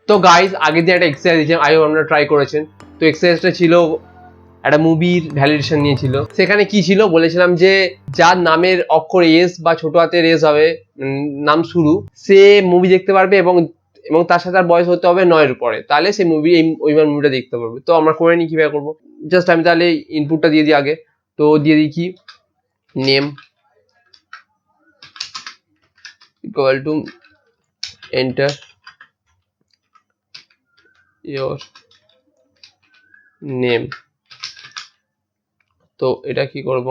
তো গাইজ আগে দিয়ে একটা এক্সারসাইজ দিয়েছিলাম, আইও আপনারা ট্রাই করেছেন। তো এক্সারসাইজটা ছিল একটা মুভির ভ্যালিডেশন নিয়েছিল। সেখানে কি ছিল বলেছিলাম যে যার নামের অক্ষর এস বা ছোট হাতের এস হবে নাম শুরু, সে মুভি দেখতে পারবে এবং এবং তার সাথে তার বয়স হতে হবে 9 এর উপরে, তাহলে সে মুভি ওইবার মুভিটা দেখতে পারবে। তো আমরা করে নিই কিভাবে করবো। জাস্ট আমি তাহলে ইনপুটটা দিয়ে দিই আগে। তো দিয়ে দিই কি name equal to enter your name. তো এটা কি করব,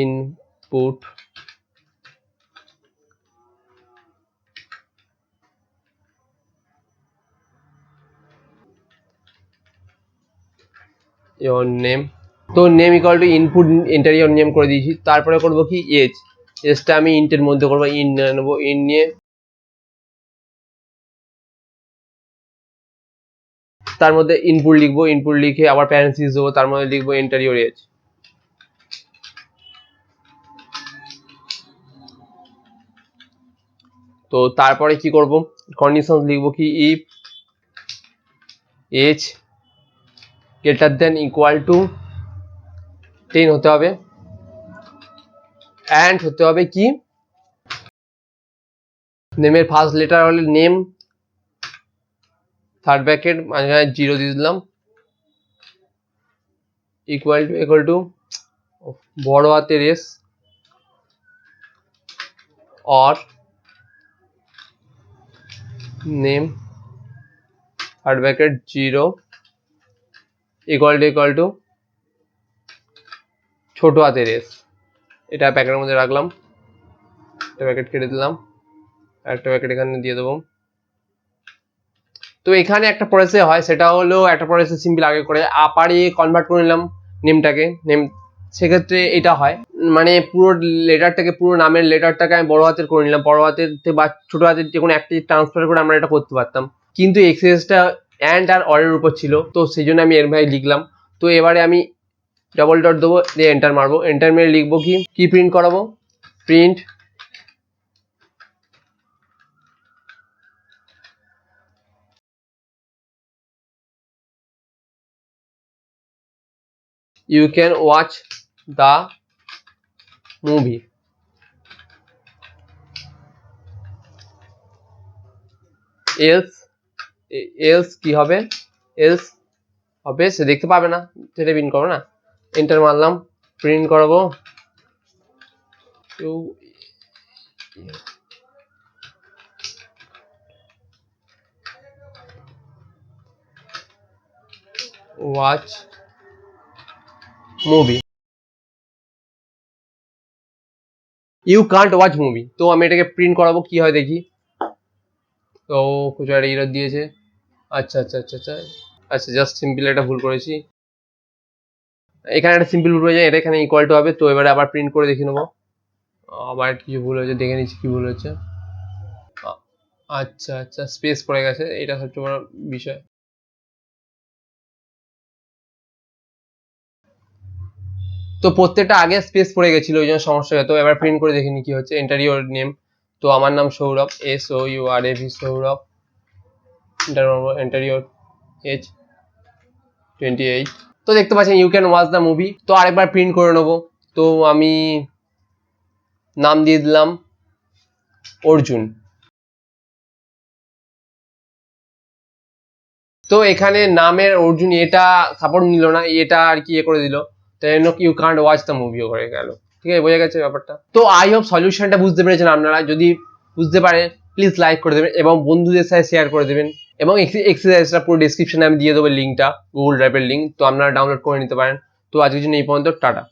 ইনপুট ইয়োর নেম। তো name equal to input enter your name করে দিয়েছি। তারপরে করব কি এজ, এজটা আমি ইন্টের মধ্যে করবো, ইন নেবো, ইন নিয়ে তার মধ্যে ইনপুট লিখবো, ইনপুট লিখে আবার প্যারেন্থেসিস দেবো, তার মধ্যে লিখবো এন্টার ইয়োর এজ। তো তারপরে কি করব, কন্ডিশন লিখবো কি if age greater than equal to 10 হতে হবে, অ্যান্ড হতে হবে কি নেমের ফার্স্ট লেটার হলে নেম, থার্ড ব্র্যাকেট মাঝখানে 0 দিয়ে দিলাম, ইকুয়াল টু বড় হাতের S or name third bracket 0 equal to ছোট হাতের এস। এটা প্যাকেটের মধ্যে রাখলাম, একটা প্যাকেট কেটে দিলাম, একটা প্যাকেট এখানে দিয়ে দেবো। তো এখানে একটা প্রসেস হয়, সেটা হলো একটা প্রসেস সিম্পল আগে করে আপারে কনভার্ট করে নিলাম নেমটাকে, নেম সেক্ষেত্রে এটা হয় মানে পুরো লেটারটাকে, পুরো নামের লেটারটাকে আমি বড় হাতের করে নিলাম, বড় হাতের বা ছোট হাতের যে কোনো একটা ট্রান্সফার করে আমরা এটা করতে পারতাম, কিন্তু এক্সারসাইজটা অ্যান্ড আর অরের উপর ছিল, তো সেই জন্য আমি এর ভাই লিখলাম। তো এবারে আমি ডবল ডট দেবো, দিয়ে এন্টার মারবো, এন্টার মেরে লিখবো কি প্রিন্ট করাবো, print you can watch the movie। Else কি হবে, এলস হবে সে দেখতে পাবে না, সেটা প্রিন্ট করবো না। এন্টার মারলাম, প্রিন্ট করাবো watch movie, you can't watch movie. তো আমি এটাকে প্রিন্ট করাবো, কি হয় দেখি। তো কিছু একটা এরর দিয়েছে, আচ্ছা আচ্ছা আচ্ছা আচ্ছা আচ্ছা, জাস্ট সিম্পল একটা ভুল করেছি, এখানে একটা সিম্পল ভুল হয়ে যায়, এটা এখানে ইকুয়াল টু হবে। তো এবারে আবার প্রিন্ট করে দেখে নেবো, আবার কিছু ভুল হয়েছে, দেখে নিচ্ছি কি ভুল হচ্ছে। আচ্ছা আচ্ছা, স্পেস পড়ে গেছে, এটা সবচেয়ে বড় বিষয়। তো প্রত্যেকটা আগে স্পেস পড়ে গেছিল, ওই জন্য সমস্যা হতো। এবার প্রিন্ট করে দেখিনি কি হচ্ছে, এন্টার ইউর নেম। তো আমার নাম Sourav, SOURAV Sourav, enter your age 28। তো দেখতে পাচ্ছেন you can watch the movie. তো আরেকবার প্রিন্ট করে নেবো। তো আমি নাম দিয়ে দিলাম অর্জুন। তো এখানে নামের অর্জুন এটা সাপোর্ট নিল না, এটা আর কি এ করে দিল, তাই জন্য ইউ কান্ট ওয়াচ দ্য মুভিও করে গেল। ঠিক আছে, বোঝা গেছে ব্যাপারটা। তো আই হোপ সলিউশনটা বুঝতে পেরেছেন আপনারা। যদি বুঝতে পারেন প্লিজ লাইক করে দেবেন এবং বন্ধুদের সাথে শেয়ার করে দেবেন, এবং এক্সারসাইজটা পুরো ডিসক্রিপশনে আমি দিয়ে দেবো লিঙ্কটা, গুগল ড্রাইভের লিঙ্ক, তো আপনারা ডাউনলোড করে নিতে পারেন। তো আজকের জন্য এই পর্যন্ত, টাটা।